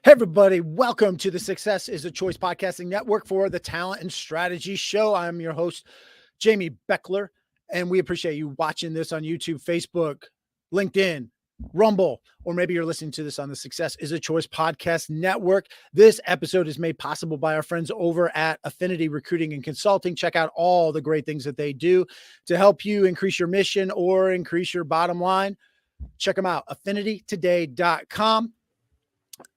Hey, everybody. Welcome to the Success is a Choice podcasting network for the Talent and Strategy Show. I'm your host, Jamy Bechler, and we appreciate you watching this on YouTube, Facebook, LinkedIn, Rumble, or maybe you're listening to this on the Success is a Choice podcast network. This episode is made possible by our friends over at Affinity Recruiting and Consulting. Check out all the great things that they do to help you increase your mission or increase your bottom line. Check them out, affinitytoday.com.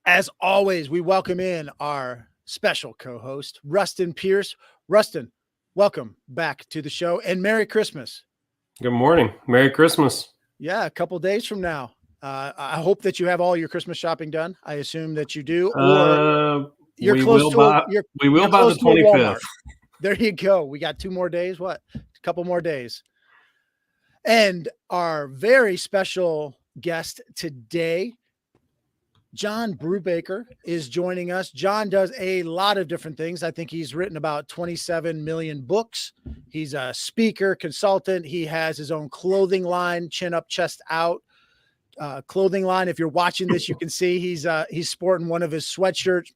As always, we welcome in our special co-host, Ruston Pierce. Ruston, welcome back to the show and Merry Christmas. Good morning. Merry Christmas. Yeah, a couple days from now. I hope that you have all your Christmas shopping done. I assume that you do. Or we will by the 25th. There you go. We got 2 more days. A couple more days. And our very special guest today, John Brubaker, is joining us. John does a lot of different things. I think he's written about 27 million books. He's a speaker, consultant. He has his own clothing line, Chin Up, Chest Out clothing line. If you're watching this, you can see he's sporting one of his sweatshirts.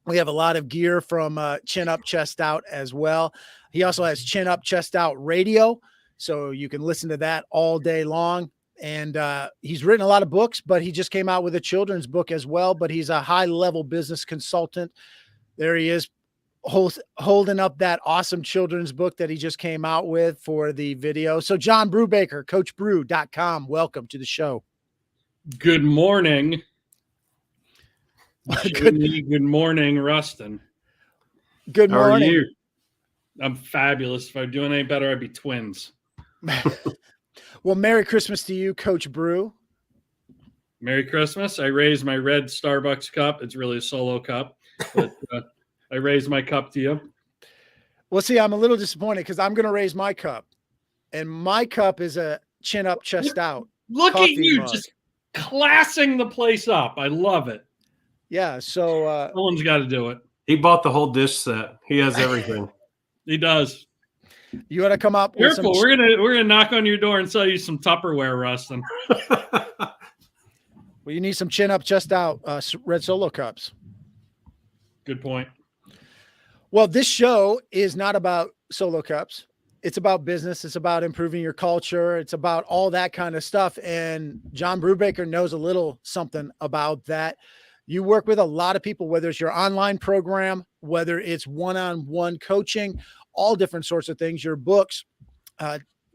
We have a lot of gear from Chin Up, Chest Out as well. He also has Chin Up, Chest Out radio, so you can listen to that all day long. And he's written a lot of books, but he just came out with a children's book as well. But he's a high-level business consultant. There he is holding up that awesome children's book that he just came out with for the video. So John Brubaker, CoachBrew.com, welcome to the show. Good morning. Good morning, Ruston. Good morning. How are you? I'm fabulous. If I'm doing any better, I'd be twins. Well, Merry Christmas to you, Coach Brew. Merry Christmas. I raised my red Starbucks cup. It's really a solo cup, but I raised my cup to you. Well, see, I'm a little disappointed because I'm going to raise my cup, and my cup is a Chin Up, Chest Out. Look at you, just classing the place up. I love it. Yeah, so someone's got to do it. He bought the whole dish set. He has everything. He does. You got to come up with Careful, we're gonna knock on your door and sell you some Tupperware, Ruston. Well, you need some Chin Up, Chest Out red Solo cups. Good point. Well, this show is not about solo cups. It's about business. It's about improving your culture. It's about all that kind of stuff. And John Brubaker knows a little something about that. You work with a lot of people, whether it's your online program, whether it's one-on-one coaching, all different sorts of things, your books.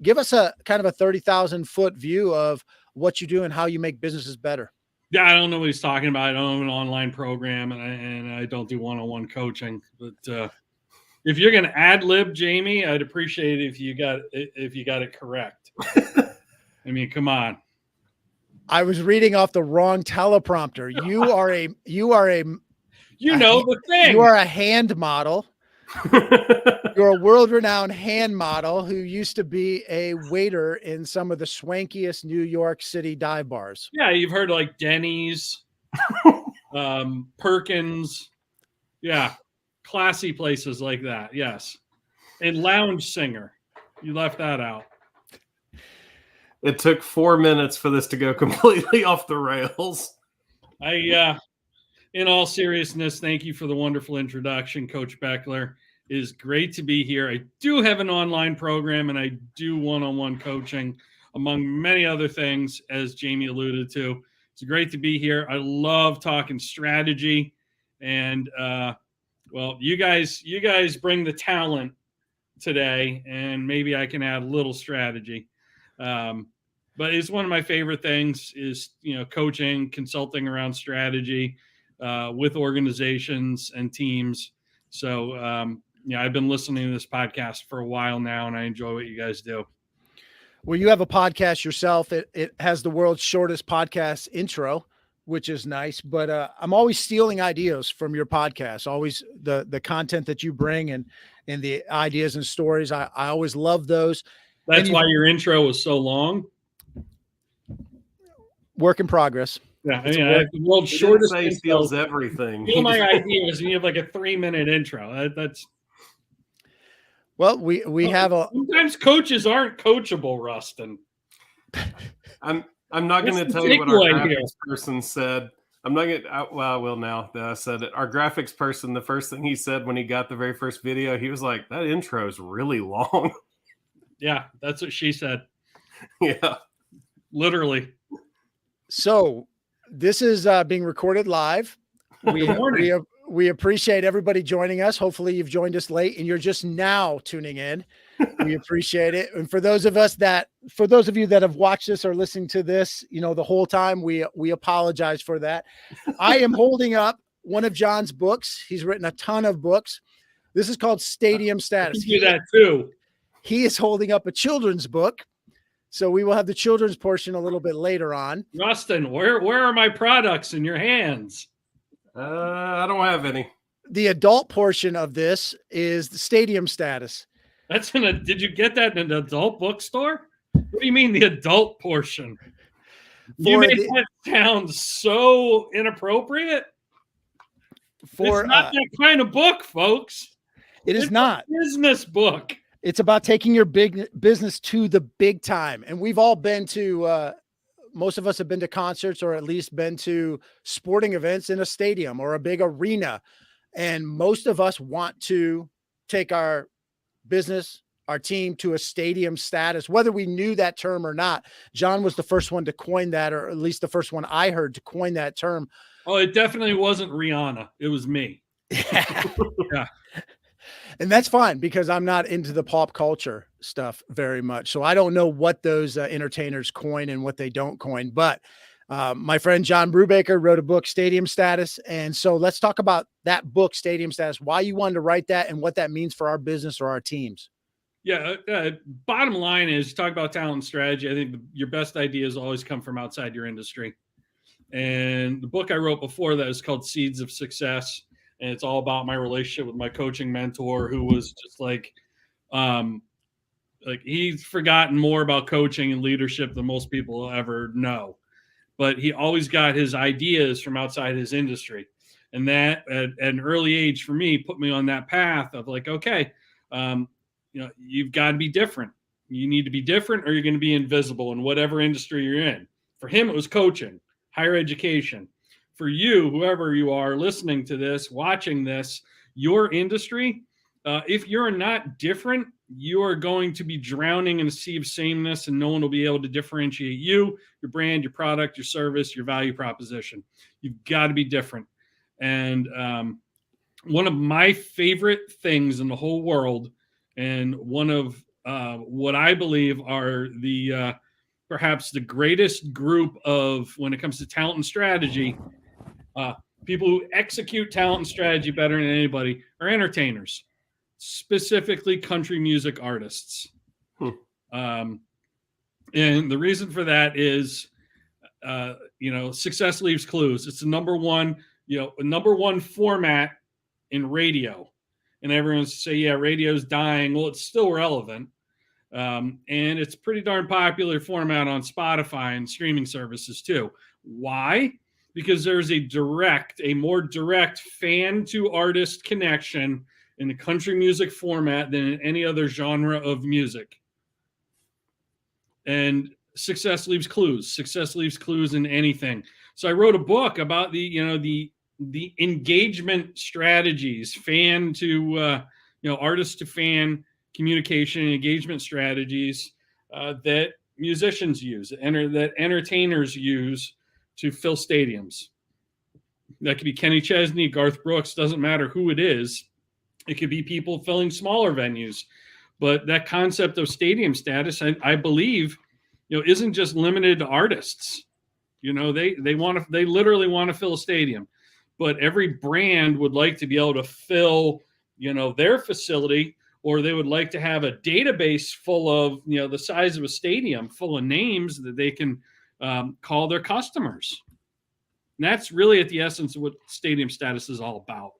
Give us a kind of a 30,000-foot view of what you do and how you make businesses better. Yeah, I don't know what he's talking about. I don't have an online program, and I don't do one-on-one coaching. But if you're going to ad-lib, Jamie, I'd appreciate it if you got it correct. I mean, come on. I was reading off the wrong teleprompter. You are the thing. You are a hand model. You're a world-renowned hand model who used to be a waiter in some of the swankiest New York City dive bars. Yeah, you've heard like Denny's, Perkins. Yeah, classy places like that. Yes. And lounge singer. You left that out. It took 4 minutes for this to go completely off the rails. In all seriousness, thank you for the wonderful introduction, Coach Bechler. It is great to be here. I do have an online program, and I do one-on-one coaching, among many other things, as Jamie alluded to. It's great to be here. I love talking strategy, and well, you guys bring the talent today, and maybe I can add a little strategy. But it's one of my favorite things is, coaching, consulting around strategy with organizations and teams. So, I've been listening to this podcast for a while now, and I enjoy what you guys do. Well, you have a podcast yourself. It has the world's shortest podcast intro, which is nice. But I'm always stealing ideas from your podcast, always the content that you bring and the ideas and stories. I always love those. That's why your intro was so long. Work in progress. Yeah, I mean, the world's shortest intro steals everything. Steal my ideas, and you have like a 3-minute intro. That's well, we have a. Sometimes coaches aren't coachable, Ruston. I'm not going to tell you what our graphics person said I'm not gonna. Well, I will now that I said it. Our graphics person, the first thing he said when he got the very first video, he was like, "That intro is really long." Yeah, that's what she said. Yeah. Literally. So this is being recorded live. Good morning. We appreciate everybody joining us. Hopefully you've joined us late and you're just now tuning in. We appreciate it. And for those of you that have watched this or listening to this, the whole time, we apologize for that. I am holding up one of John's books. He's written a ton of books. This is called Stadium Status. You do that too. He is holding up a children's book. So we will have the children's portion a little bit later on. Ruston, where are my products in your hands? I don't have any. The adult portion of this is the Stadium Status. Did you get that in an adult bookstore? What do you mean the adult portion? You made that sound so inappropriate. It's not that kind of book, folks. It's not a business book. It's about taking your big business to the big time. And we've all been to, most of us have been to concerts or at least been to sporting events in a stadium or a big arena. And most of us want to take our business, our team to a stadium status, whether we knew that term or not. John was the first one to coin that, or at least the first one I heard to coin that term. Oh, it definitely wasn't Rihanna. It was me. Yeah. And that's fine because I'm not into the pop culture stuff very much. So I don't know what those entertainers coin and what they don't coin. But my friend John Brubaker wrote a book, Stadium Status. And so let's talk about that book, Stadium Status, why you wanted to write that and what that means for our business or our teams. Yeah. Bottom line is, talk about talent and strategy. I think your best ideas always come from outside your industry. And the book I wrote before that is called Seeds of Success. And it's all about my relationship with my coaching mentor, who was just like he's forgotten more about coaching and leadership than most people ever know. But he always got his ideas from outside his industry. And that at an early age for me put me on that path of like, okay, you've got to be different. You need to be different or you're going to be invisible in whatever industry you're in. For him, it was coaching, higher education. For you, whoever you are listening to this, watching this, your industry, if you're not different, you are going to be drowning in a sea of sameness and no one will be able to differentiate you, your brand, your product, your service, your value proposition. You've got to be different. And one of my favorite things in the whole world, and one of what I believe are the perhaps the greatest group of, when it comes to talent and strategy, people who execute talent and strategy better than anybody, are entertainers, specifically country music artists. And the reason for that is, success leaves clues. It's the number one format in radio. And everyone's say, yeah, radio's dying. Well, it's still relevant. And it's pretty darn popular format on Spotify and streaming services too. Why? Because there's a more direct fan to artist connection in the country music format than in any other genre of music. And success leaves clues. Success leaves clues in anything. So I wrote a book about the engagement strategies, fan to artist to fan communication and engagement strategies that musicians use, that entertainers use to fill stadiums. That could be Kenny Chesney, Garth Brooks, doesn't matter who it is. It could be people filling smaller venues. But that concept of stadium status, I believe, isn't just limited to artists. They literally want to fill a stadium. But every brand would like to be able to fill, their facility, or they would like to have a database full of, the size of a stadium full of names that they can call their customers. And that's really at the essence of what stadium status is all about.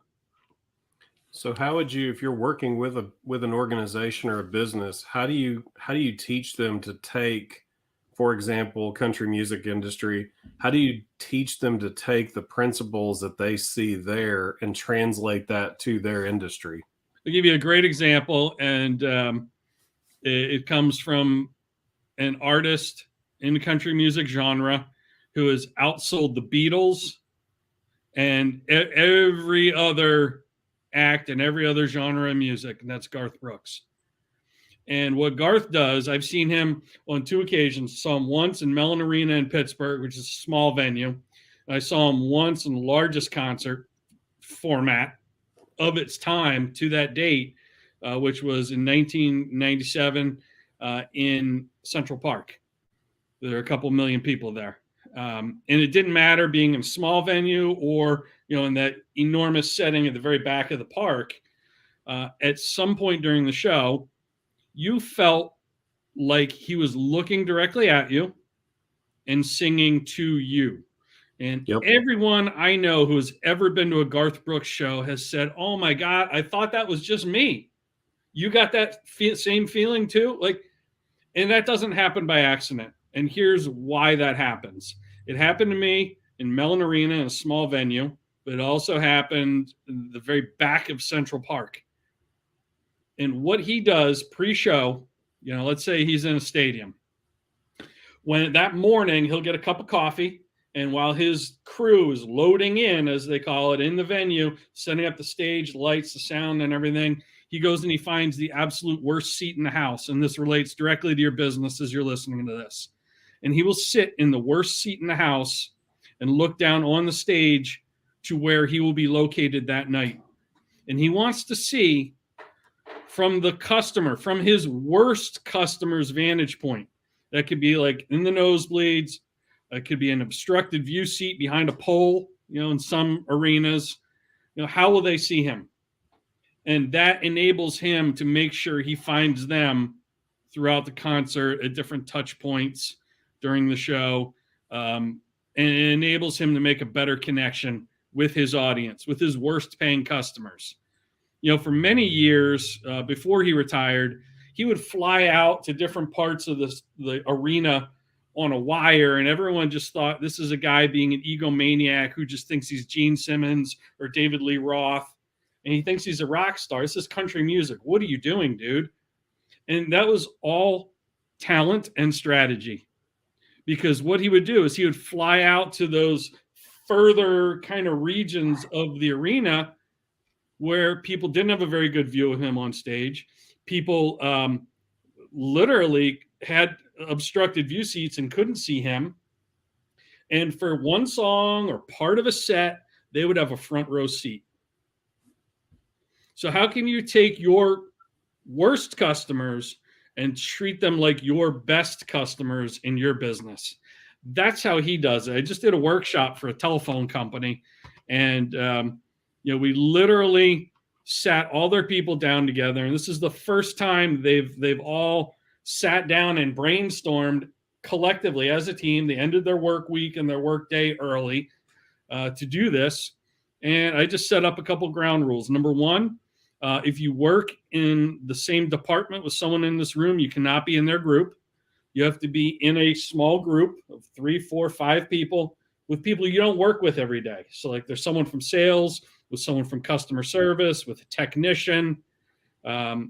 So how would you, if you're working with an organization or a business, how do you teach them to take, for example, country music industry, how do you teach them to take the principles that they see there and translate that to their industry? I'll give you a great example, and it comes from an artist in the country music genre who has outsold the Beatles, and every other act and every other genre of music, and that's Garth Brooks. And what Garth does, I've seen him on 2 occasions. Saw him once in Mellon Arena in Pittsburgh, which is a small venue. I saw him once in the largest concert format of its time to that date, which was in 1997 in Central Park. There are a couple million people there. And it didn't matter being in a small venue or, in that enormous setting at the very back of the park. At some point during the show, you felt like he was looking directly at you and singing to you. And everyone I know who has ever been to a Garth Brooks show has said, "Oh my God, I thought that was just me." You got that same feeling too? And that doesn't happen by accident. And here's why that happens. It happened to me in Mellon Arena in a small venue, but it also happened in the very back of Central Park. And what he does pre-show, let's say he's in a stadium. When that morning, he'll get a cup of coffee, and while his crew is loading in, as they call it, in the venue, setting up the stage, lights, the sound, and everything, he goes and he finds the absolute worst seat in the house. And this relates directly to your business as you're listening to this. And he will sit in the worst seat in the house and look down on the stage to where he will be located that night. And he wants to see from the customer, from his worst customer's vantage point. That could be like in the nosebleeds. It could be an obstructed view seat behind a pole, in some arenas. How will they see him? And that enables him to make sure he finds them throughout the concert at different touch points during the show. And it enables him to make a better connection with his audience, with his worst paying customers. For many years before he retired, he would fly out to different parts of the arena on a wire, and everyone just thought this is a guy being an egomaniac who just thinks he's Gene Simmons or David Lee Roth, and he thinks he's a rock star. This is country music. What are you doing, dude? And that was all talent and strategy, because what he would do is he would fly out to those further kind of regions of the arena where people didn't have a very good view of him on stage. People literally had obstructed view seats and couldn't see him. And for one song or part of a set, they would have a front row seat. So how can you take your worst customers and treat them like your best customers in your business? That's how he does it. I just did a workshop for a telephone company, and we literally sat all their people down together, and this is the first time they've all sat down and brainstormed collectively as a team. They ended their work week and their work day early to do this, and I just set up a couple ground rules. Number one, if you work in the same department with someone in this room, you cannot be in their group. You have to be in a small group of 3, 4, 5 people with people you don't work with every day. So like there's someone from sales, with someone from customer service, with a technician,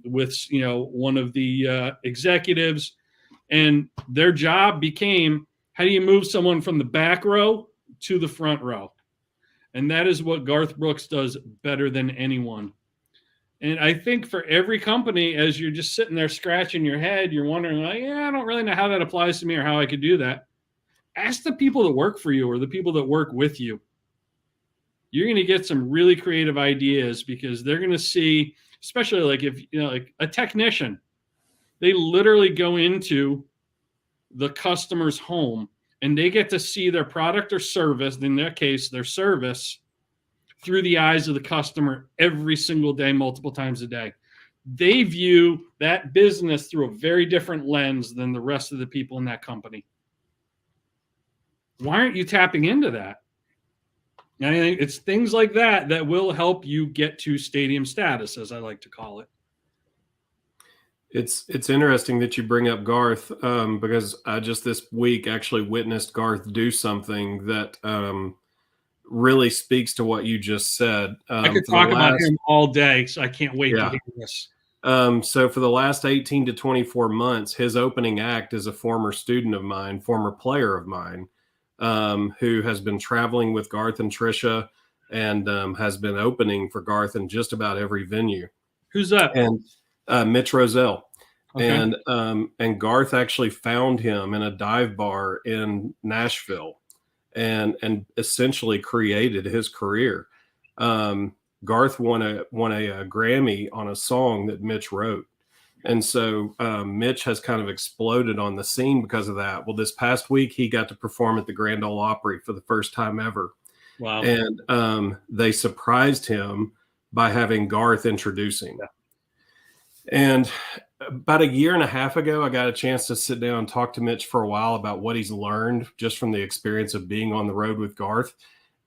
with one of the executives, and their job became, how do you move someone from the back row to the front row? And that is what Garth Brooks does better than anyone. And I think for every company, as you're just sitting there scratching your head, you're wondering, I don't really know how that applies to me or how I could do that. Ask the people that work for you or the people that work with you. You're going to get some really creative ideas, because they're going to see, especially like if, like a technician, they literally go into the customer's home and they get to see their product or service, in their case, their service, through the eyes of the customer every single day, multiple times a day. They view that business through a very different lens than the rest of the people in that company. Why aren't you tapping into that? And I think it's things like that that will help you get to stadium status, as I like to call it. It's interesting that you bring up Garth, because I just this week actually witnessed Garth do something that really speaks to what you just said. I could talk about him all day, so I can't wait to hear this. So for the last 18 to 24 months, his opening act is a former student of mine, former player of mine, who has been traveling with Garth and Trisha. and has been opening for Garth in just about every venue. Who's that? And Mitch Roselle. Okay. And Garth actually found him in a dive bar in Nashville and essentially created his career. Garth won a Grammy on a song that Mitch wrote. And so Mitch has kind of exploded on the scene because of that. Well, this past week, he got to perform at the Grand Ole Opry for the first time ever. Wow. And they surprised him by having Garth introduce him. Yeah. And about a year and a half ago, I got a chance to sit down and talk to Mitch for a while about what he's learned just from the experience of being on the road with Garth.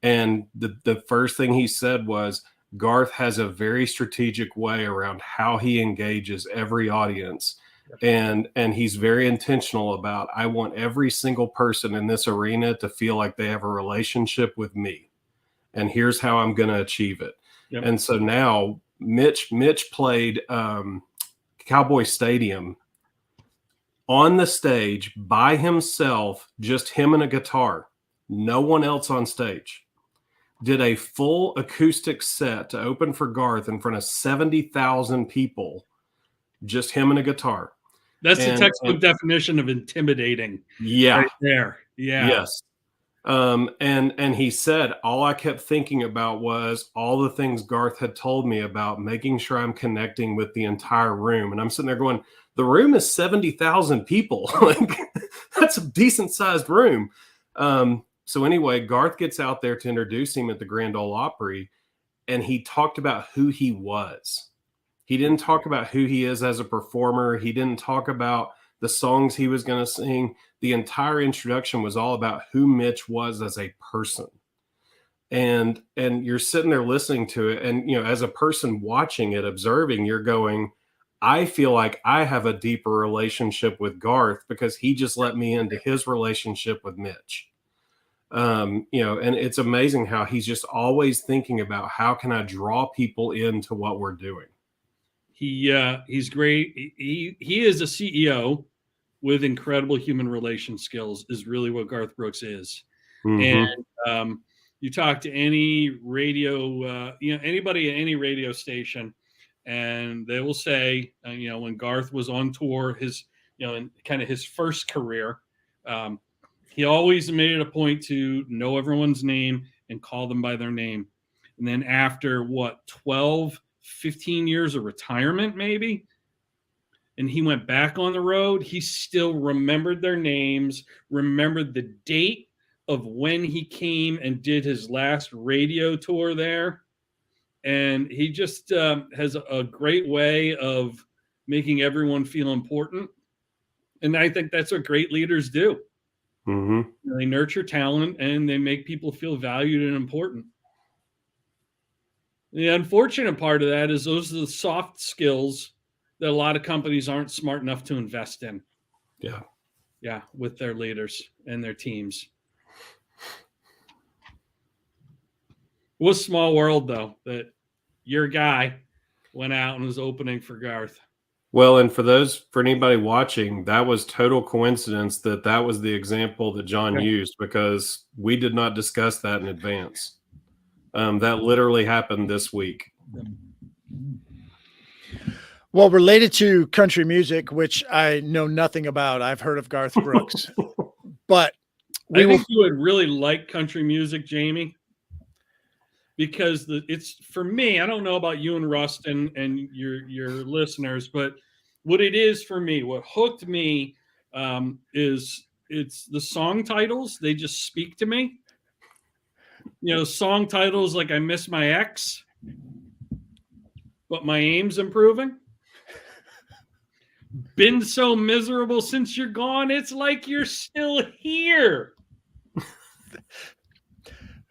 And the first thing he said was, Garth has a very strategic way around how he engages every audience. And he's very intentional about, I want every single person in this arena to feel like they have a relationship with me. And here's how I'm going to achieve it. Yep. And so now Mitch played Cowboy Stadium on the stage by himself, just him and a guitar, no one else on stage. Did a full acoustic set to open for Garth in front of 70,000 people, just him and a guitar. That's the textbook definition of intimidating. Yeah. Right there. Yeah. Yes. And he said, all I kept thinking about was all the things Garth had told me about making sure I'm connecting with the entire room. And I'm sitting there going, the room is 70,000 people. Like, that's a decent sized room. So anyway, Garth gets out there to introduce him at the Grand Ole Opry, and he talked about who he was. He didn't talk about who he is as a performer. He didn't talk about the songs he was going to sing. The entire introduction was all about who Mitch was as a person. And you're sitting there listening to it, and as a person watching it, observing, you're going, I feel like I have a deeper relationship with Garth because he just let me into his relationship with Mitch. And it's amazing how he's just always thinking about how can I draw people into what we're doing. He's great. He is a CEO with incredible human relation skills is really what Garth Brooks is. Mm-hmm. And you talk to any radio, anybody at any radio station, and they will say, when Garth was on tour, in kind of his first career, he always made it a point to know everyone's name and call them by their name. And then after 12, 15 years of retirement, maybe, and he went back on the road, he still remembered their names, remembered the date of when he came and did his last radio tour there. And he just has a great way of making everyone feel important. And I think that's what great leaders do. Mm-hmm. They nurture talent and they make people feel valued and important. The unfortunate part of that is those are the soft skills that a lot of companies aren't smart enough to invest in. Yeah. Yeah, with their leaders and their teams. It was a small world, though, that your guy went out and was opening for Garth. Well, and for anybody watching, that was total coincidence that was the example that John used, because we did not discuss that in advance. That literally happened this week. Well, related to country music, which I know nothing about, I've heard of Garth Brooks, but I think you would really like country music, Jamie, because it's for me. I don't know about you and Ruston and your listeners, but what it is for me, what hooked me, is it's the song titles. They just speak to me. Song titles like "I Miss My Ex," but my aim's improving. Been so miserable since you're gone. It's like you're still here.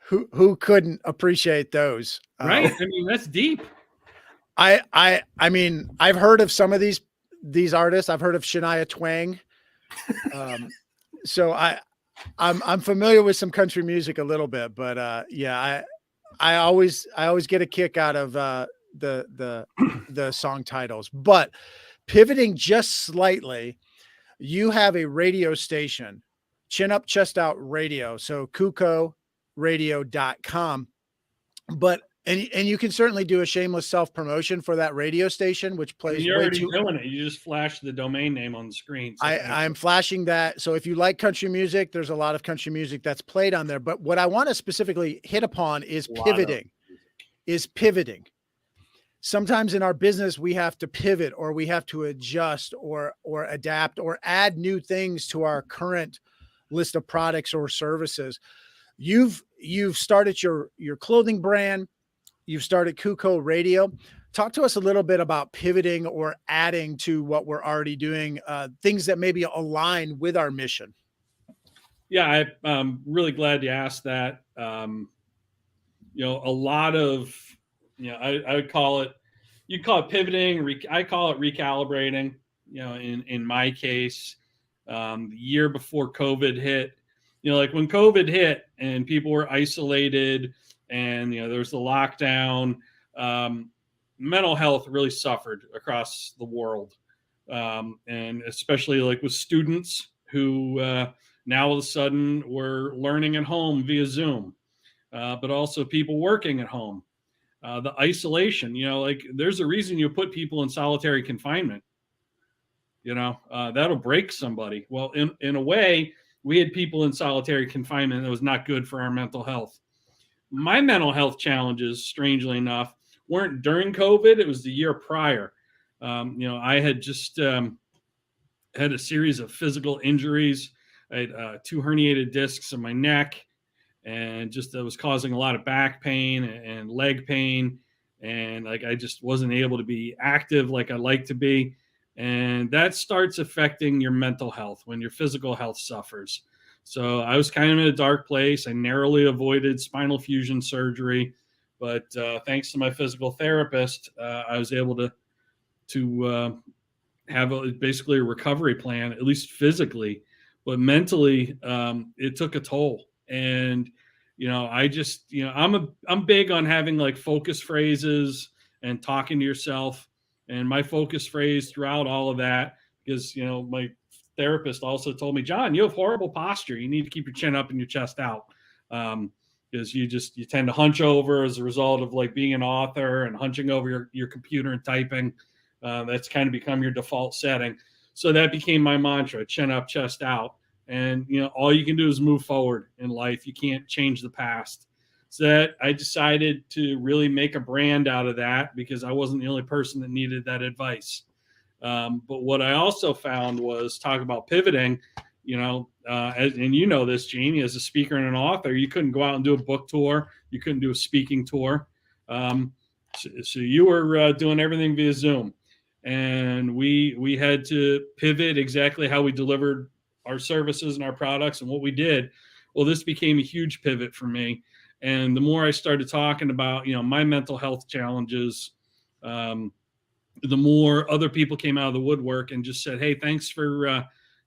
Who couldn't appreciate those? Right. I mean, that's deep. I mean, I've heard of some of these artists. I've heard of Shania Twain. So I'm familiar with some country music a little bit, but I always get a kick out of the song titles. But pivoting just slightly, you have a radio station, Chin Up, Chest Out Radio. So CUCO radio.com. but and you can certainly do a shameless self-promotion for that radio station, which I mean, plays you're way already too. doing it. You just flash the domain name on the screen. So I'm flashing that. So if you like country music, there's a lot of country music that's played on there. But what I want to specifically hit upon is pivoting. Sometimes in our business, we have to pivot, or we have to adjust, or adapt, or add new things to our current list of products or services. You've started your clothing brand. You've started CUCO Radio. Talk to us a little bit about pivoting or adding to what we're already doing, things that maybe align with our mission. Yeah, I'm really glad you asked that. You know, a lot of, you know, I would call it, you call it pivoting. I call it recalibrating. You know, in my case, the year before COVID hit, you know, like when COVID hit and people were isolated and, you know, there was the lockdown, mental health really suffered across the world. And especially like with students who now all of a sudden were learning at home via Zoom, but also people working at home. The isolation, you know, like there's a reason you put people in solitary confinement. You know, that'll break somebody. Well, in a way, we had people in solitary confinement that was not good for our mental health. My mental health challenges, strangely enough, weren't during COVID. It was the year prior. You know, I had just had a series of physical injuries. I had 2 herniated discs in my neck, and just that was causing a lot of back pain and leg pain. And like, I just wasn't able to be active like I like to be. And that starts affecting your mental health when your physical health suffers. So I was kind of in a dark place. I narrowly avoided spinal fusion surgery, but thanks to my physical therapist, I was able to have basically a recovery plan, at least physically, but mentally, it took a toll. And, you know, I just, you know, I'm big on having like focus phrases and talking to yourself. And my focus phrase throughout all of that, because, you know, my therapist also told me, John, you have horrible posture. You need to keep your chin up and your chest out. Because you tend to hunch over as a result of like being an author and hunching over your computer and typing. That's kind of become your default setting. So that became my mantra: chin up, chest out. And, you know, all you can do is move forward in life. You can't change the past. So that I decided to really make a brand out of that, because I wasn't the only person that needed that advice. But what I also found was, talk about pivoting, you know, and you know this, Jamie, as a speaker and an author, you couldn't go out and do a book tour. You couldn't do a speaking tour. So you were doing everything via Zoom. And we had to pivot exactly how we delivered our services and our products and what we did. Well, this became a huge pivot for me. And the more I started talking about, you know, my mental health challenges, the more other people came out of the woodwork and just said, hey, thanks for,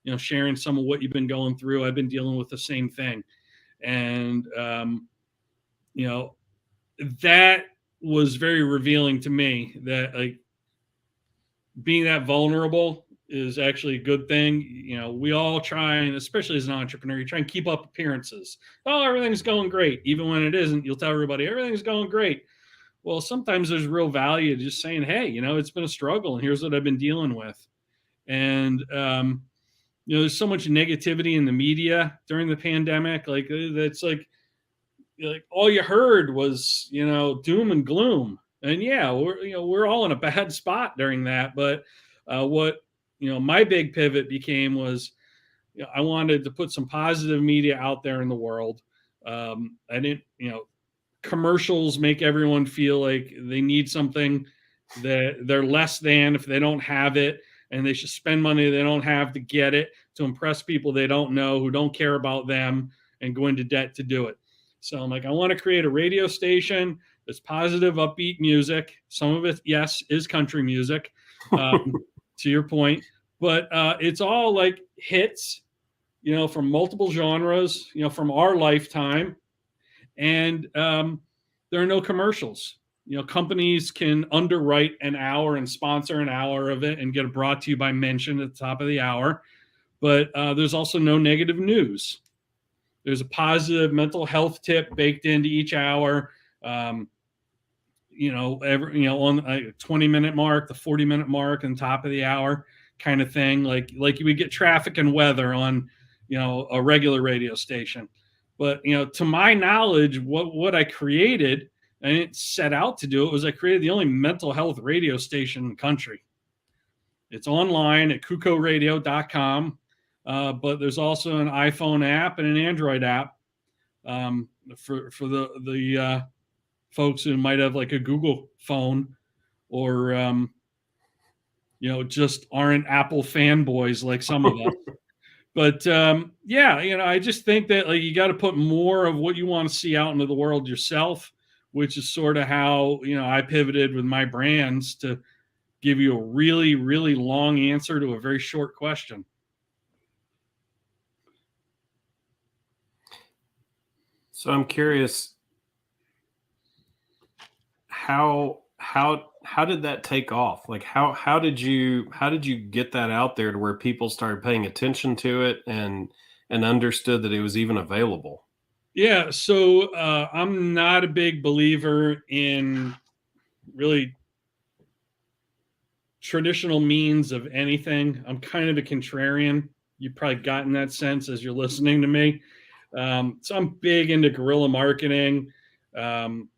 you know, sharing some of what you've been going through. I've been dealing with the same thing. And, you know, that was very revealing to me, that like being that vulnerable is actually a good thing. You know, we all try, and especially as an entrepreneur, you try and keep up appearances. Oh, everything's going great. Even when it isn't, you'll tell everybody everything's going great. Well, sometimes there's real value to just saying, hey, you know, it's been a struggle and here's what I've been dealing with. And, you know, there's so much negativity in the media during the pandemic. Like, that's like all you heard was, you know, doom and gloom. And yeah, we're all in a bad spot during that. But what, you know, my big pivot became was, you know, I wanted to put some positive media out there in the world. I didn't, you know, commercials make everyone feel like they need something, that they're less than if they don't have it, and they should spend money they don't have to get it, to impress people they don't know, who don't care about them, and go into debt to do it. So I'm like, I want to create a radio station that's positive, upbeat music. Some of it, yes, is country music, to your point, but it's all like hits, you know, from multiple genres, you know, from our lifetime. And there are no commercials. You know, companies can underwrite an hour and sponsor an hour of it and get it brought to you by mention at the top of the hour. But there's also no negative news. There's a positive mental health tip baked into each hour. On a 20-minute mark, the 40-minute mark, and top of the hour kind of thing, like you would get traffic and weather on, a regular radio station. But, to my knowledge, what I created, I didn't set out to do it, was I created the only mental health radio station in the country. It's online at CUCOradio.com, but there's also an iPhone app and an Android app for the folks who might have like a Google phone or, just aren't Apple fanboys like some of us. But I just think that you got to put more of what you want to see out into the world yourself, which is sort of how, I pivoted with my brands to give you a really, really long answer to a very short question. So I'm curious, how did that take off? Like how did you get that out there to where people started paying attention to it and understood that it was even available? Yeah, so I'm not a big believer in really traditional means of anything. I'm kind of a contrarian. You've probably gotten that sense as you're listening to me. So I'm big into guerrilla marketing. I'm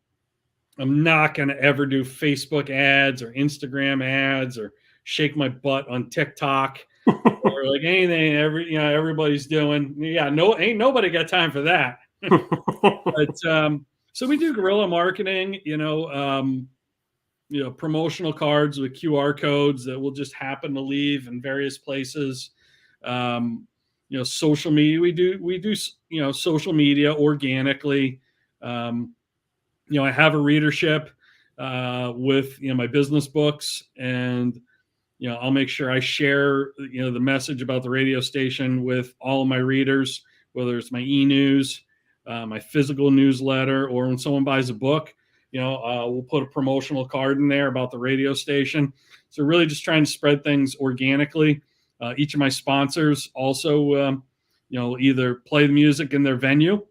not going to ever do Facebook ads or Instagram ads or shake my butt on TikTok or like anything everybody's doing. Yeah, ain't nobody got time for that. But so we do guerrilla marketing, promotional cards with QR codes that will just happen to leave in various places. Social media, we do social media organically. I have a readership with my business books, and I'll make sure I share the message about the radio station with all of my readers, whether it's my e-news, my physical newsletter, or when someone buys a book, we'll put a promotional card in there about the radio station. So really just trying to spread things organically. Each of my sponsors also, either play the music in their venue,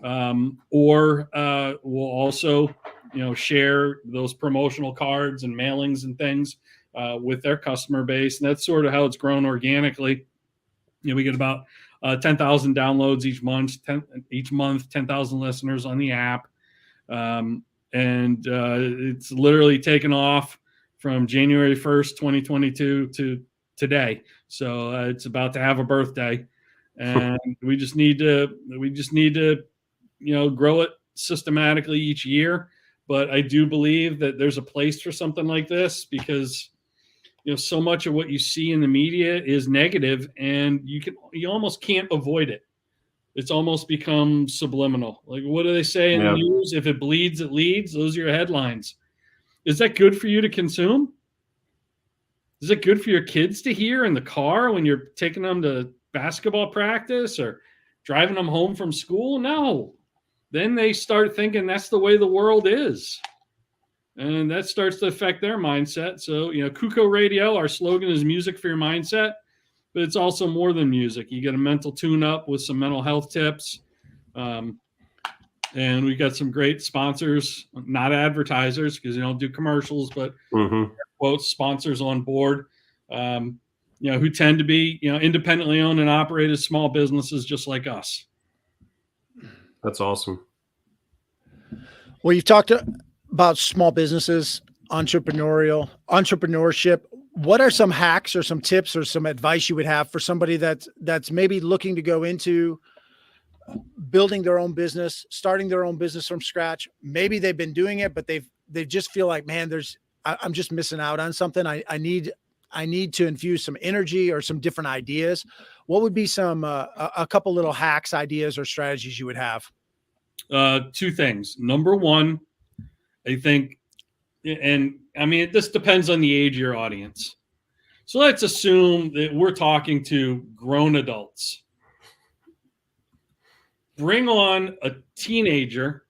or we'll also, share those promotional cards and mailings and things with their customer base. And that's sort of how it's grown organically. We get about 10,000 downloads each month, 10,000 listeners on the app. And it's literally taken off from January 1st, 2022 to today. So it's about to have a birthday, and we just need to grow it systematically each year. But I do believe that there's a place for something like this, because so much of what you see in the media is negative, and you almost can't avoid it. It's almost become subliminal. Like, what do they say in the news? If it bleeds, it leads. Those are your headlines. Is that good for you to consume? Is it good for your kids to hear in the car when you're taking them to basketball practice or driving them home from school? No. Then they start thinking that's the way the world is. And that starts to affect their mindset. So, CUCO Radio, our slogan is music for your mindset, but it's also more than music. You get a mental tune-up with some mental health tips. And we got some great sponsors, not advertisers, because you don't do commercials, but quotes, sponsors on board, who tend to be, independently owned and operated small businesses just like us. That's awesome. Well, you've talked about small businesses, entrepreneurship. What are some hacks or some tips or some advice you would have for somebody that's maybe looking to go into building their own business, starting their own business from scratch? Maybe they've been doing it, but they just feel like, man, I'm just missing out on something. I need to infuse some energy or some different ideas. What would be some a couple little hacks, ideas, or strategies you would have? Two things. Number one, I think, and I mean, this depends on the age of your audience. So let's assume that we're talking to grown adults. Bring on a teenager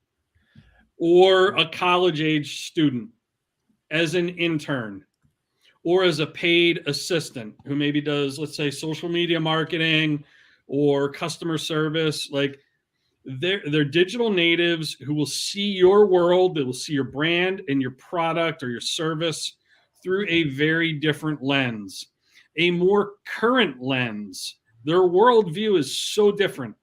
or a college-age student as an intern or as a paid assistant who maybe does, let's say, social media marketing or customer service. Like, they're digital natives who will see your world, they will see your brand and your product or your service through a very different lens, a more current lens. Their worldview is so different.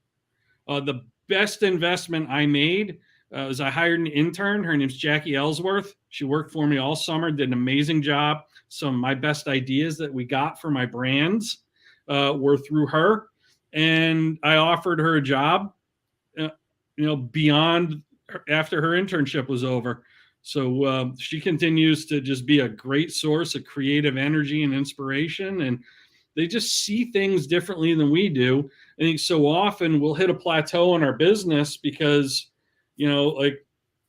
The best investment I made is I hired an intern. Her name's Jackie Ellsworth. She worked for me all summer, did an amazing job. Some of my best ideas that we got for my brands were through her. And I offered her a job, beyond after her internship was over. So she continues to just be a great source of creative energy and inspiration. And they just see things differently than we do. I think so often we'll hit a plateau in our business because, like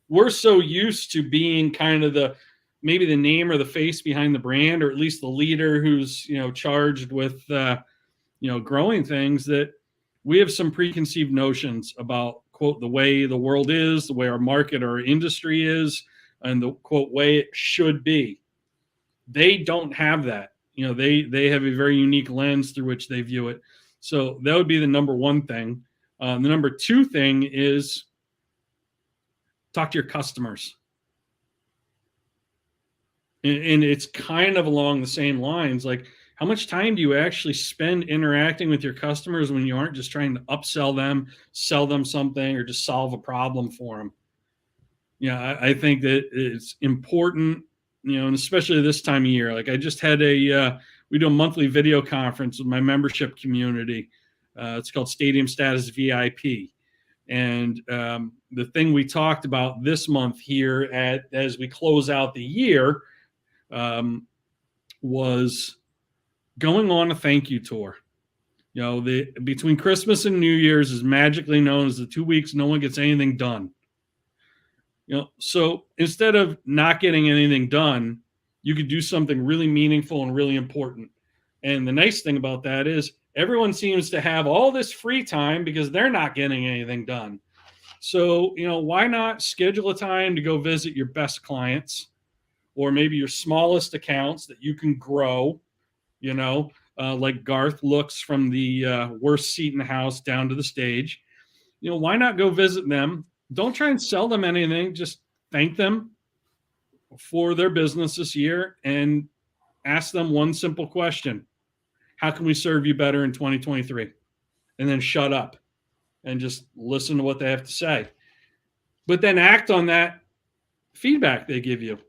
we're so used to being kind of maybe the name or the face behind the brand, or at least the leader who's, charged with, growing things, that we have some preconceived notions about, quote, the way the world is, the way our market or industry is, and the, quote, way it should be. They don't have that. They have a very unique lens through which they view it. So that would be the number one thing. The number two thing is talk to your customers. And it's kind of along the same lines. Like, how much time do you actually spend interacting with your customers when you aren't just trying to upsell them, sell them something, or just solve a problem for them? I think that it's important, and especially this time of year. Like I just had we do a monthly video conference with my membership community. It's called Stadium Status VIP. And the thing we talked about this month here as we close out the year was going on a thank you tour. Between Christmas and New Year's is magically known as the 2 weeks no one gets anything done. So instead of not getting anything done, you could do something really meaningful and really important. And the nice thing about that is everyone seems to have all this free time because they're not getting anything done. So, why not schedule a time to go visit your best clients, or maybe your smallest accounts that you can grow, like Garth looks from the worst seat in the house down to the stage. Why not go visit them? Don't try and sell them anything. Just thank them for their business this year and ask them one simple question. How can we serve you better in 2023? And then shut up and just listen to what they have to say. But then act on that feedback they give you.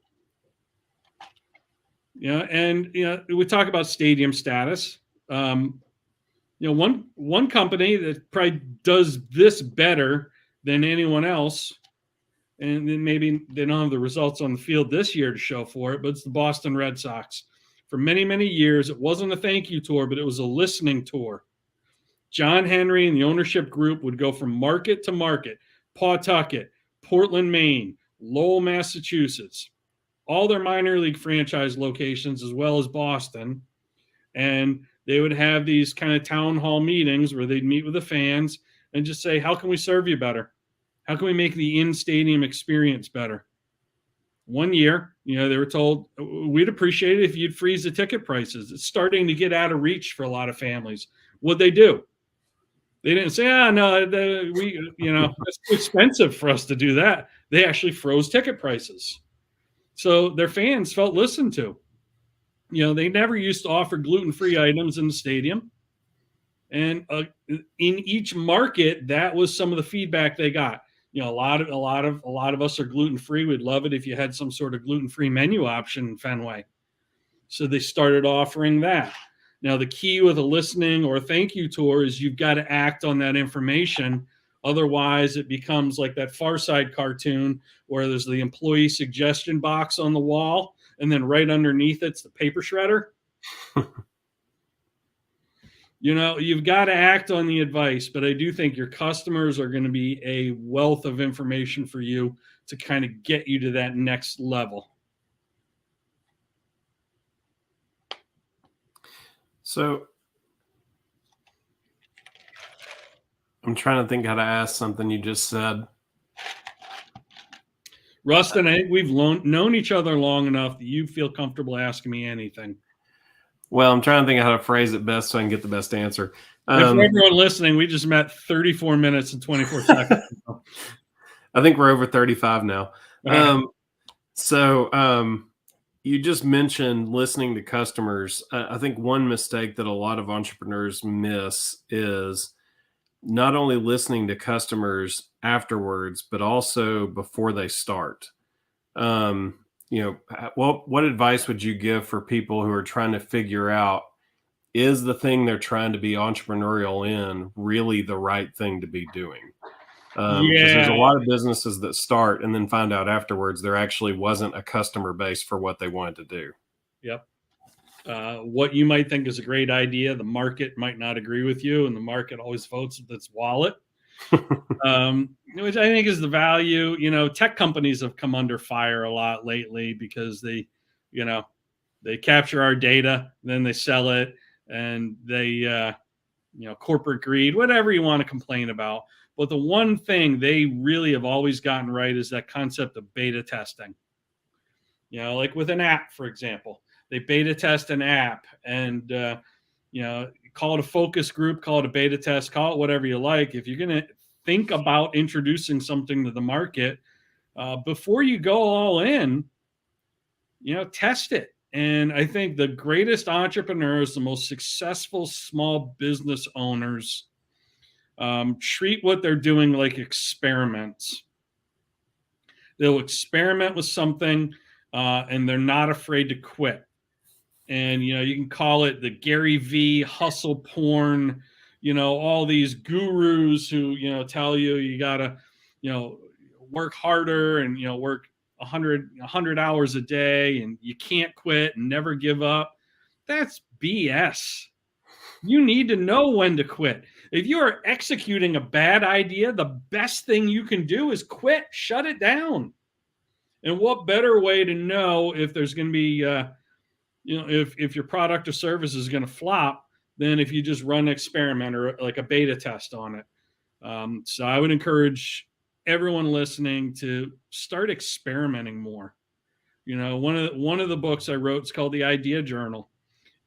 We talk about stadium status. One company that probably does this better than anyone else, and then maybe they don't have the results on the field this year to show for it, but it's the Boston Red Sox. For many, many years, it wasn't a thank you tour, but it was a listening tour. John Henry and the ownership group would go from market to market, Pawtucket, Portland, Maine, Lowell, Massachusetts, all their minor league franchise locations, as well as Boston. And they would have these kind of town hall meetings where they'd meet with the fans and just say, how can we serve you better? How can we make the in-stadium experience better? One year, they were told, we'd appreciate it if you'd freeze the ticket prices. It's starting to get out of reach for a lot of families. What'd they do? They didn't say, no, it's too expensive for us to do that. They actually froze ticket prices. So their fans felt listened to. They never used to offer gluten-free items in the stadium. And in each market, that was some of the feedback they got. A lot of us are gluten-free. We'd love it if you had some sort of gluten-free menu option in Fenway. So they started offering that. Now, the key with a listening or a thank you tour is you've got to act on that information. Otherwise, it becomes like that Far Side cartoon where there's the employee suggestion box on the wall, and then right underneath it's the paper shredder. You've got to act on the advice, but I do think your customers are going to be a wealth of information for you to kind of get you to that next level. So I'm trying to think how to ask something you just said. Ruston, I think we've known each other long enough that you feel comfortable asking me anything. Well, I'm trying to think of how to phrase it best so I can get the best answer. And for everyone listening, we just met 34 minutes and 24 seconds. I think we're over 35 now. Right. You just mentioned listening to customers. I think one mistake that a lot of entrepreneurs miss is not only listening to customers afterwards, but also before they start. What advice would you give for people who are trying to figure out, is the thing they're trying to be entrepreneurial in really the right thing to be doing? Because there's a lot of businesses that start and then find out afterwards there actually wasn't a customer base for what they wanted to do. Yep. What you might think is a great idea, the market might not agree with you, and the market always votes with its wallet. Which I think is the value. Tech companies have come under fire a lot lately because they capture our data, then they sell it, and they, corporate greed, whatever you want to complain about. But the one thing they really have always gotten right is that concept of beta testing. Like with an app, for example, they beta test an app and, call it a focus group, call it a beta test, call it whatever you like. If you're going to think about introducing something to the market, before you go all in, test it. And I think the greatest entrepreneurs, the most successful small business owners, treat what they're doing like experiments. They'll experiment with something, and they're not afraid to quit. And, you can call it the Gary V hustle porn, all these gurus who, tell you gotta, work harder and, work 100 hours a day and you can't quit and never give up. That's BS. You need to know when to quit. If you are executing a bad idea, the best thing you can do is quit, shut it down. And what better way to know if there's going to be, if your product or service is going to flop than if you just run an experiment or like a beta test on it. So I would encourage everyone listening to start experimenting more. One of the books I wrote is called The Idea Journal.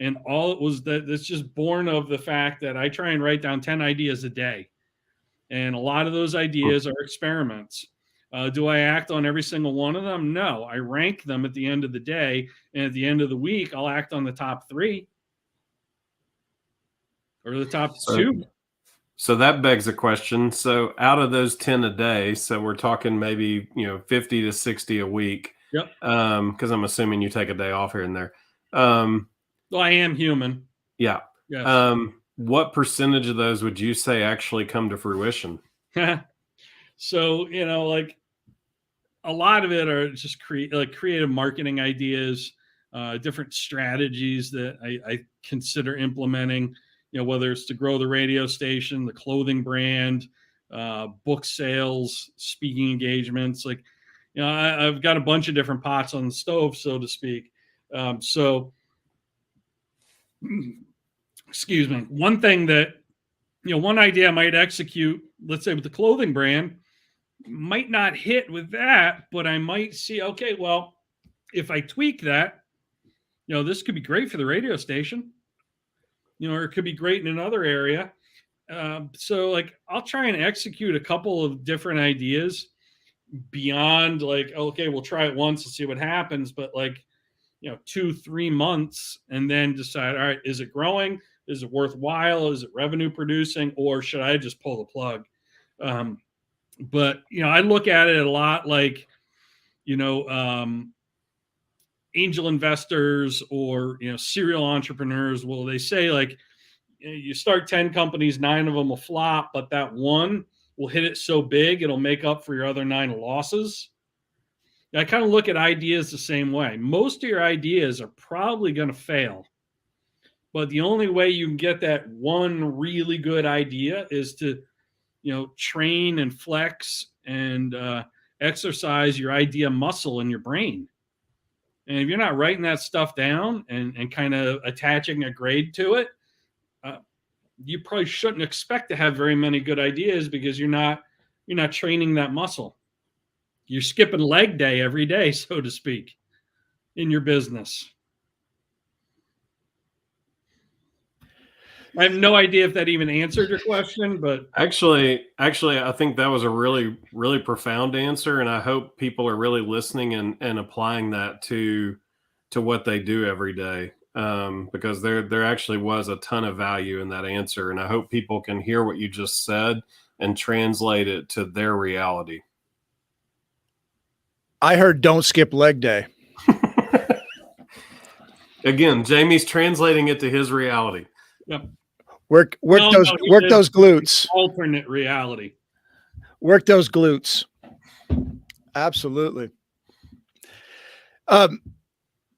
And all it was that it's just born of the fact that I try and write down 10 ideas a day. And a lot of those ideas are experiments. Do I act on every single one of them? No, I rank them at the end of the day. And at the end of the week, I'll act on the top 3 or the top 2. So that begs a question. So out of those 10 a day, so we're talking maybe, 50 to 60 a week. Yep. Because I'm assuming you take a day off here and there. Well, I am human. Yeah. Yes. What percentage of those would you say actually come to fruition? So, like a lot of it are just creative marketing ideas, different strategies that I consider implementing, whether it's to grow the radio station, the clothing brand, book sales, speaking engagements. Like, I've got a bunch of different pots on the stove, so to speak. Excuse me. One thing that, one idea I might execute, let's say with the clothing brand, might not hit with that, but I might see, okay, well, if I tweak that, this could be great for the radio station, or it could be great in another area. So like, I'll try and execute a couple of different ideas beyond like, okay, we'll try it once and see what happens. But like, 2-3 months and then decide, all right, is it growing? Is it worthwhile? Is it revenue producing? Or should I just pull the plug? But, I look at it a lot like, angel investors or, serial entrepreneurs. Well, they say like, you start 10 companies, 9 of them will flop, but that one will hit it so big, it'll make up for your other 9 losses. I kind of look at ideas the same way. Most of your ideas are probably going to fail. But the only way you can get that one really good idea is to, train and flex and exercise your idea muscle in your brain. And if you're not writing that stuff down and kind of attaching a grade to it, you probably shouldn't expect to have very many good ideas because you're not training that muscle. You're skipping leg day every day, so to speak, in your business. I have no idea if that even answered your question, but Actually, I think that was a really, really profound answer, and I hope people are really listening and applying that to what they do every day, because there actually was a ton of value in that answer, and I hope people can hear what you just said and translate it to their reality. I heard don't skip leg day. Again, Jamie's translating it to his reality. yep. Work No, those no, he work did. those glutes. Alternate reality. Work those glutes. Absolutely.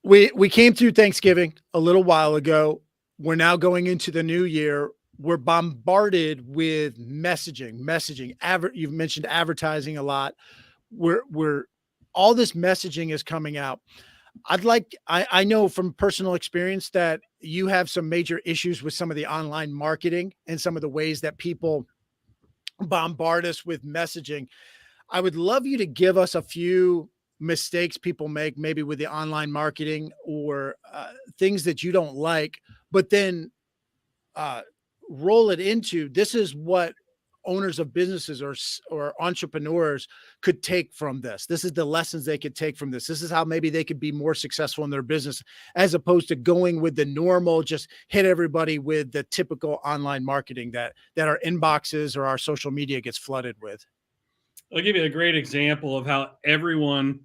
We came through Thanksgiving a little while ago. We're now going into the new year. We're bombarded with messaging. You've mentioned advertising a lot. We're all this messaging is coming out. I know from personal experience that you have some major issues with some of the online marketing and some of the ways that people bombard us with messaging. I would love you to give us a few mistakes people make, maybe with the online marketing or things that you don't like, but then roll it into this is what owners of businesses or entrepreneurs could take from this. This is the lessons they could take from this. This is how maybe they could be more successful in their business, as opposed to going with the normal, just hit everybody with the typical online marketing that our inboxes or our social media gets flooded with. I'll give you a great example of how everyone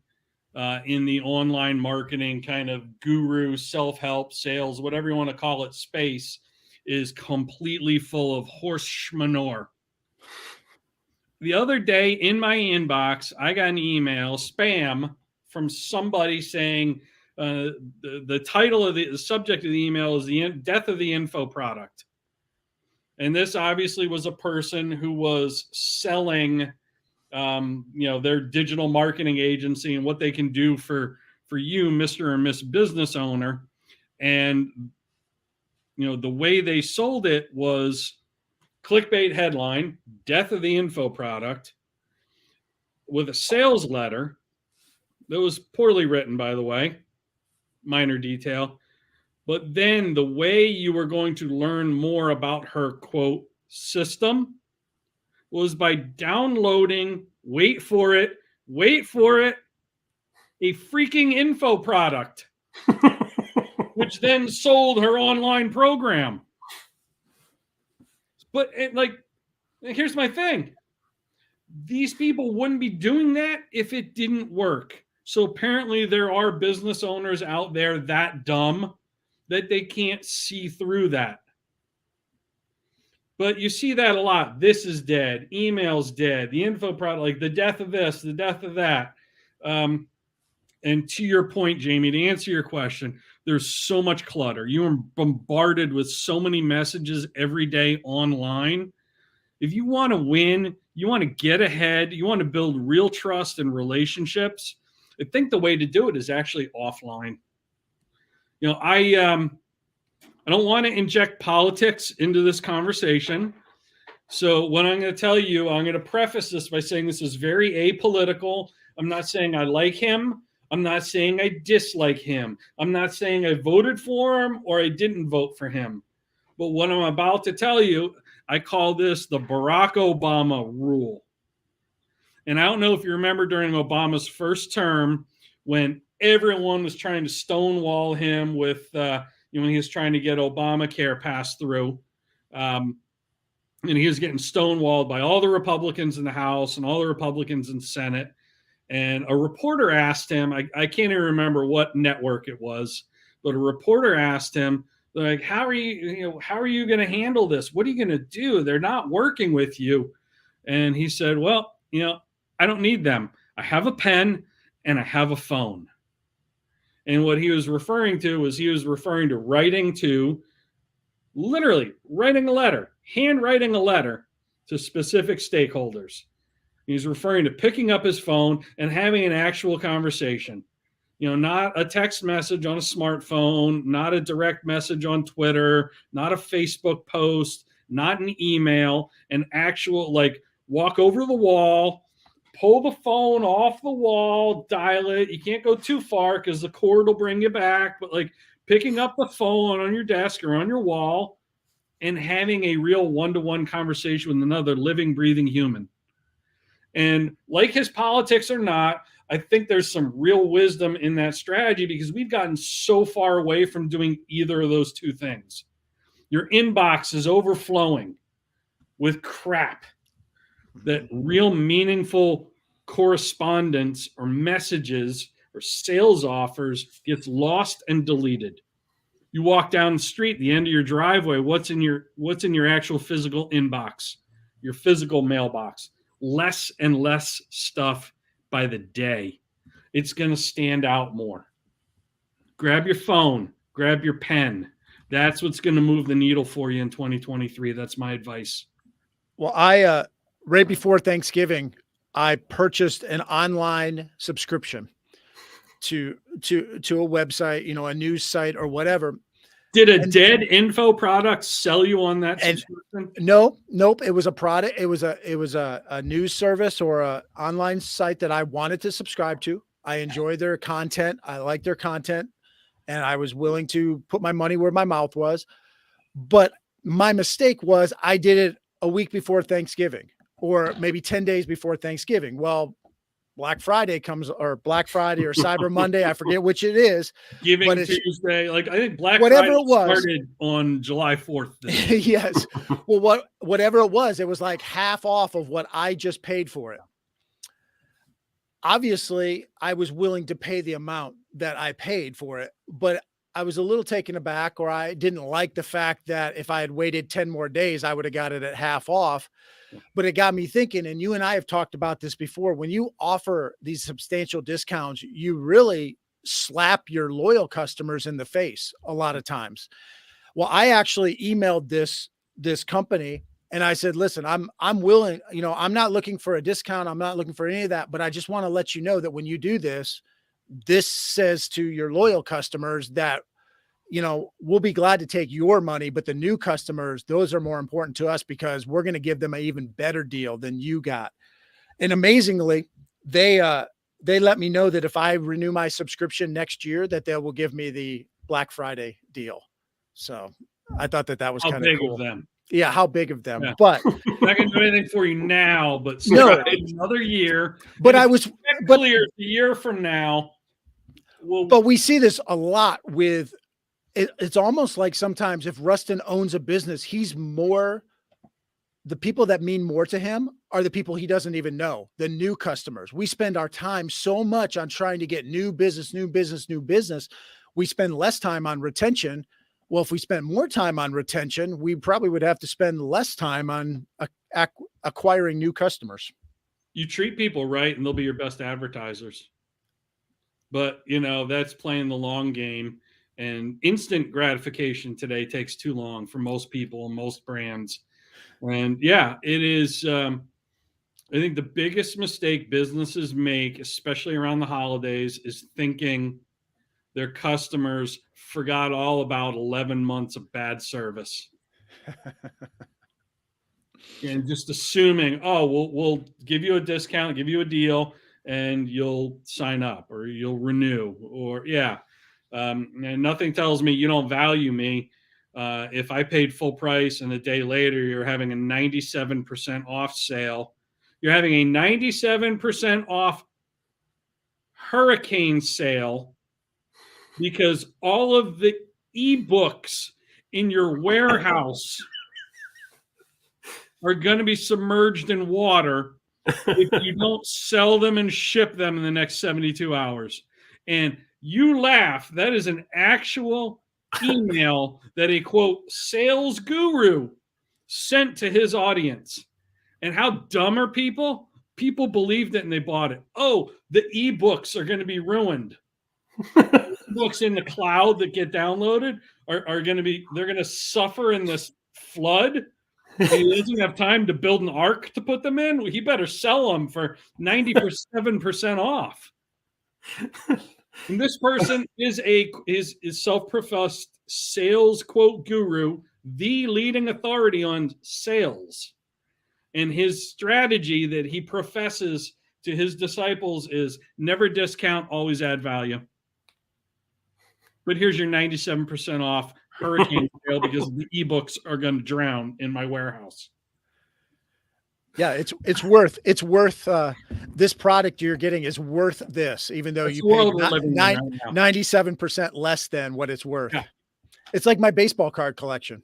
in the online marketing kind of guru, self-help, sales, whatever you want to call it, space is completely full of horse manure. The other day in my inbox, I got an email, spam, from somebody saying the title of the subject of the email is the death of the info product. And this obviously was a person who was selling their digital marketing agency and what they can do for you, Mr. or Miss Business Owner. And, the way they sold it was clickbait headline, death of the info product, with a sales letter that was poorly written, by the way, minor detail. But then the way you were going to learn more about her, quote, system was by downloading, wait for it, a freaking info product, which then sold her online program. But here's my thing. These people wouldn't be doing that if it didn't work. So apparently there are business owners out there that dumb that they can't see through that. But you see that a lot. This is dead. Email's dead. The info product, like the death of this, the death of that. And to your point, Jamie, to answer your question, there's so much clutter. You are bombarded with so many messages every day online. If you want to win, you want to get ahead, you want to build real trust and relationships, I think the way to do it is actually offline. I don't want to inject politics into this conversation. So what I'm going to tell you, I'm going to preface this by saying this is very apolitical. I'm not saying I like him. I'm not saying I dislike him. I'm not saying I voted for him or I didn't vote for him. But what I'm about to tell you, I call this the Barack Obama rule. And I don't know if you remember during Obama's first term when everyone was trying to stonewall him with, when he was trying to get Obamacare passed through. And he was getting stonewalled by all the Republicans in the House and all the Republicans in the Senate. And a reporter asked him, I can't even remember what network it was, but a reporter asked him, like, how are you going to handle this? What are you going to do? They're not working with you. And he said, well, I don't need them. I have a pen and I have a phone. And what he was referring to was literally writing a letter, handwriting a letter to specific stakeholders. He's referring to picking up his phone and having an actual conversation. Not a text message on a smartphone, not a direct message on Twitter, not a Facebook post, not an email, an actual, walk over the wall, pull the phone off the wall, dial it. You can't go too far because the cord will bring you back, but picking up the phone on your desk or on your wall, and having a real one-to-one conversation with another living, breathing human. And like his politics or not, I think there's some real wisdom in that strategy because we've gotten so far away from doing either of those two things. Your inbox is overflowing with crap that real meaningful correspondence or messages or sales offers gets lost and deleted. You walk down the street, the end of your driveway, what's in your actual physical inbox, your physical mailbox? Less and less stuff by the day. It's going to stand out more. Grab your phone, grab your pen. That's what's going to move the needle for you in 2023. That's my advice. Well, I right before Thanksgiving, I purchased an online subscription to a website, a news site or whatever. Did a dead info product sell you on that subscription? Nope. It was a product. It was a news service or a online site that I wanted to subscribe to. I enjoy their content. I like their content, and I was willing to put my money where my mouth was. But my mistake was I did it a week before Thanksgiving, or maybe 10 days before Thanksgiving. Well, Black Friday comes, or Black Friday or Cyber Monday. I forget which it is. Giving Tuesday. Like I think Black Friday started on July 4th. Yes. Well, whatever it was like half off of what I just paid for it. Obviously, I was willing to pay the amount that I paid for it, but I was a little taken aback, or I didn't like the fact that if I had waited 10 more days, I would have got it at half off. But it got me thinking, and you and I have talked about this before, when you offer these substantial discounts, you really slap your loyal customers in the face a lot of times. Well, I actually emailed this company and I said, listen, I'm willing, I'm not looking for a discount. I'm not looking for any of that, but I just want to let you know that when you do this says to your loyal customers that, we'll be glad to take your money, but the new customers, those are more important to us because we're going to give them an even better deal than you got. And amazingly, they let me know that if I renew my subscription next year, that they will give me the Black Friday deal. So I thought that was kind of cool. Of them. Yeah. How big of them, yeah. But not going to do anything for you now, but another year. But I was clear a year from now. But we see this a lot with, it's almost like sometimes if Ruston owns a business, the people that mean more to him are the people he doesn't even know, the new customers. We spend our time so much on trying to get new business. We spend less time on retention. Well, if we spent more time on retention, we probably would have to spend less time on acquiring new customers. You treat people right and they'll be your best advertisers. But, that's playing the long game. And instant gratification today takes too long for most people and most brands. And yeah, it is. I think the biggest mistake businesses make, especially around the holidays, is thinking their customers forgot all about 11 months of bad service. And just assuming, we'll give you a discount, give you a deal, and you'll sign up or you'll renew or and nothing tells me you don't value me. If I paid full price and a day later you're having a 97% off sale, you're having a 97% off hurricane sale because all of the ebooks in your warehouse are going to be submerged in water if you don't sell them and ship them in the next 72 hours. And you laugh. That is an actual email that a quote sales guru sent to his audience. And how dumb are people? People believed it and they bought it. Oh, the ebooks are going to be ruined. Books in the cloud that get downloaded are going to be, they're going to suffer in this flood. He doesn't have time to build an ark to put them in. He better sell them for 97% off. And this person is self-professed sales quote guru, the leading authority on sales. And his strategy that he professes to his disciples is never discount, always add value. But here's your 97% off hurricane sale because the ebooks are going to drown in my warehouse. Yeah, it's worth this product you're getting is worth this, even though That's you the world paid we're living in right now. 97% less than what it's worth. Yeah. It's like my baseball card collection.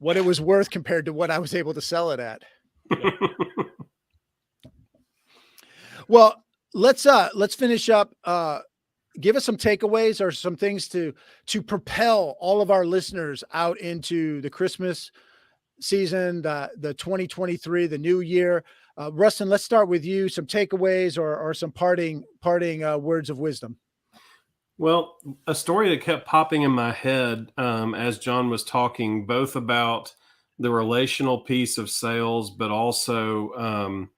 What it was worth compared to what I was able to sell it at. Well, let's finish up. Give us some takeaways or some things to propel all of our listeners out into the Christmas season, the 2023, the new year. Ruston, let's start with you. Some takeaways or some parting words of wisdom. Well, a story that kept popping in my head as John was talking, both about the relational piece of sales, but also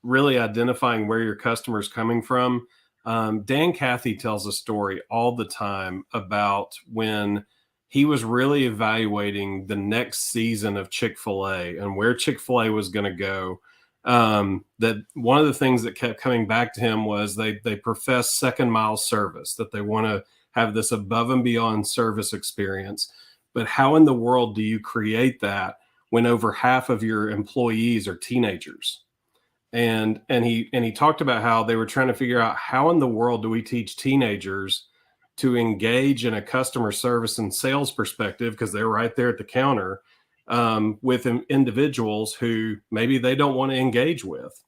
really identifying where your customer's coming from. Dan Cathy tells a story all the time about when he was really evaluating the next season of Chick-fil-A and where Chick-fil-A was going to go. That one of the things that kept coming back to him was they profess second mile service, that they want to have this above and beyond service experience. But how in the world do you create that when over half of your employees are teenagers? And he talked about how they were trying to figure out how in the world do we teach teenagers to engage in a customer service and sales perspective, because they're right there at the counter with individuals who maybe they don't want to engage with.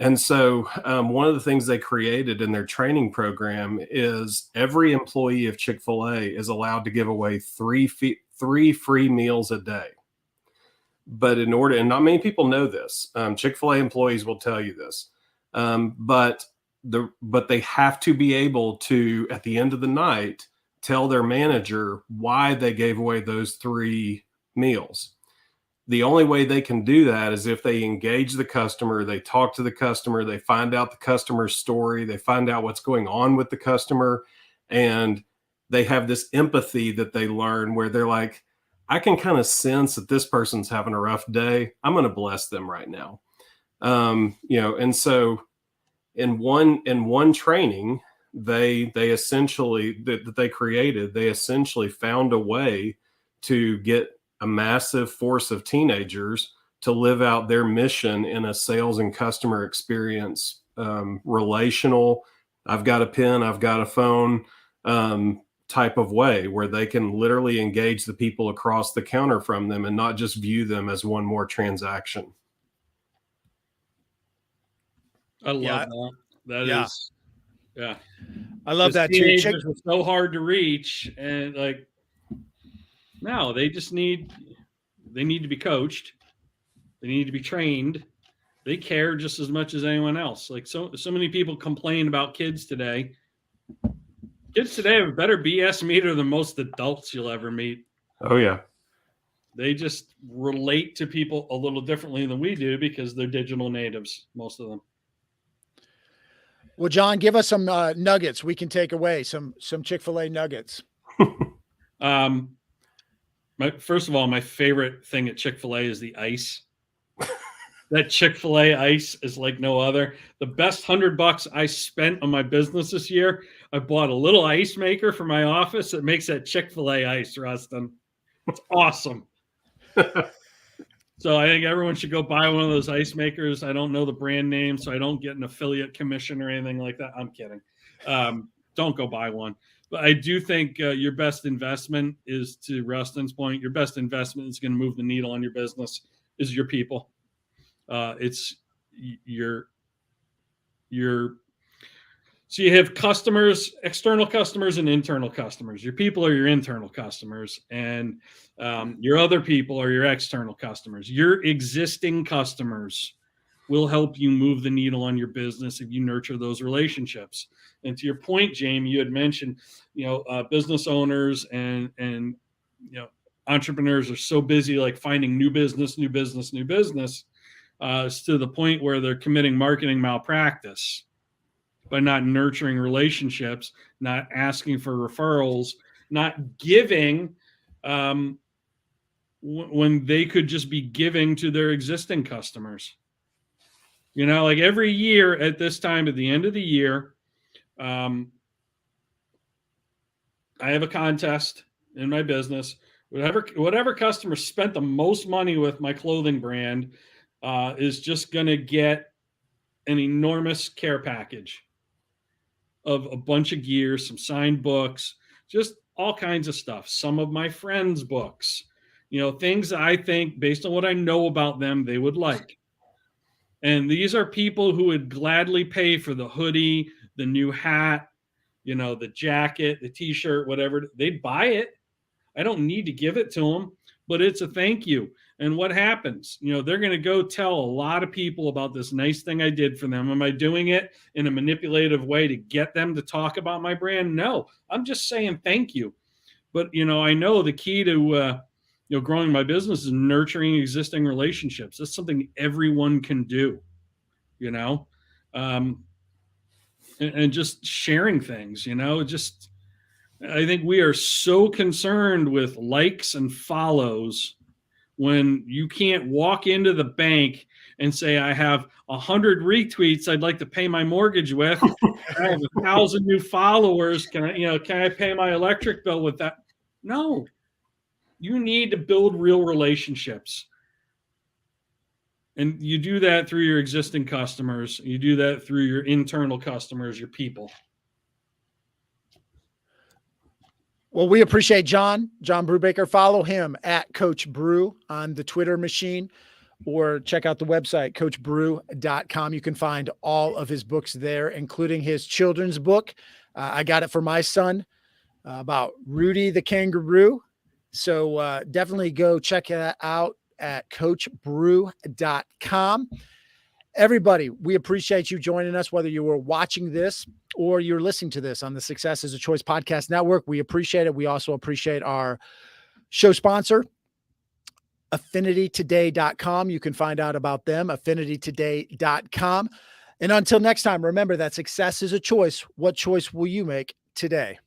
And so one of the things they created in their training program is every employee of Chick-fil-A is allowed to give away three free meals a day. But in order, and not many people know this, Chick-fil-A employees will tell you this, but they have to be able to, at the end of the night, tell their manager why they gave away those 3 meals. The only way they can do that is if they engage the customer, they talk to the customer, they find out the customer's story, they find out what's going on with the customer, and they have this empathy that they learn where they're like, I can kind of sense that this person's having a rough day. I'm going to bless them right now. And so in one training, they essentially that they created, they essentially found a way to get a massive force of teenagers to live out their mission in a sales and customer experience, relational, I've got a pen, I've got a phone, type of way where they can literally engage the people across the counter from them and not just view them as one more transaction. I love that. That is, yeah. I love that too. Teenagers are so hard to reach, and like, no, they need to be coached. They need to be trained. They care just as much as anyone else. Like so many people complain about kids today. Kids today have a better BS meter than most adults you'll ever meet. Oh, yeah. They just relate to people a little differently than we do because they're digital natives, most of them. Well, John, give us some nuggets we can take away, some Chick-fil-A nuggets. First of all, my favorite thing at Chick-fil-A is the ice. That Chick-fil-A ice is like no other. The best $100 I spent on my business this year, I bought a little ice maker for my office that makes that Chick-fil-A ice, Ruston. It's awesome. So I think everyone should go buy one of those ice makers. I don't know the brand name, so I don't get an affiliate commission or anything like that. I'm kidding. Don't go buy one. But I do think your best investment is, to Rustin's point, your best investment is going to move the needle on your business is your people. It's your so you have customers, external customers and internal customers. Your people are your internal customers, and your other people are your external customers. Your existing customers will help you move the needle on your business if you nurture those relationships. And to your point, Jamie, you had mentioned, business owners and entrepreneurs are so busy like finding new business, to the point where they're committing marketing malpractice by not nurturing relationships, not asking for referrals, not giving when they could just be giving to their existing customers. Like every year at this time, at the end of the year, I have a contest in my business. Whatever customer spent the most money with my clothing brand is just going to get an enormous care package of a bunch of gear, some signed books, just all kinds of stuff. Some of my friends' books, things that I think based on what I know about them, they would like. And these are people who would gladly pay for the hoodie, the new hat, the jacket, the t-shirt, whatever. They'd buy it. I don't need to give it to them, but it's a thank you. And what happens? They're going to go tell a lot of people about this nice thing I did for them. Am I doing it in a manipulative way to get them to talk about my brand? No, I'm just saying thank you. But, I know the key to, growing my business is nurturing existing relationships. That's something everyone can do, and just sharing things, I think we are so concerned with likes and follows when you can't walk into the bank and say, I have 100 retweets I'd like to pay my mortgage with. I have 1,000 new followers. Can I pay my electric bill with that? No, you need to build real relationships. And you do that through your existing customers. You do that through your internal customers, your people. Well, we appreciate John Brubaker. Follow him at Coach Brew on the Twitter machine, or check out the website, coachbrew.com. You can find all of his books there, including his children's book. I got it for my son about Rudy the kangaroo. So definitely go check that out at coachbrew.com. Everybody, we appreciate you joining us, whether you were watching this or you're listening to this on the Success is a Choice Podcast Network. We appreciate it. We also appreciate our show sponsor, affinitytoday.com. You can find out about them, affinitytoday.com. And until next time, remember that success is a choice. What choice will you make today?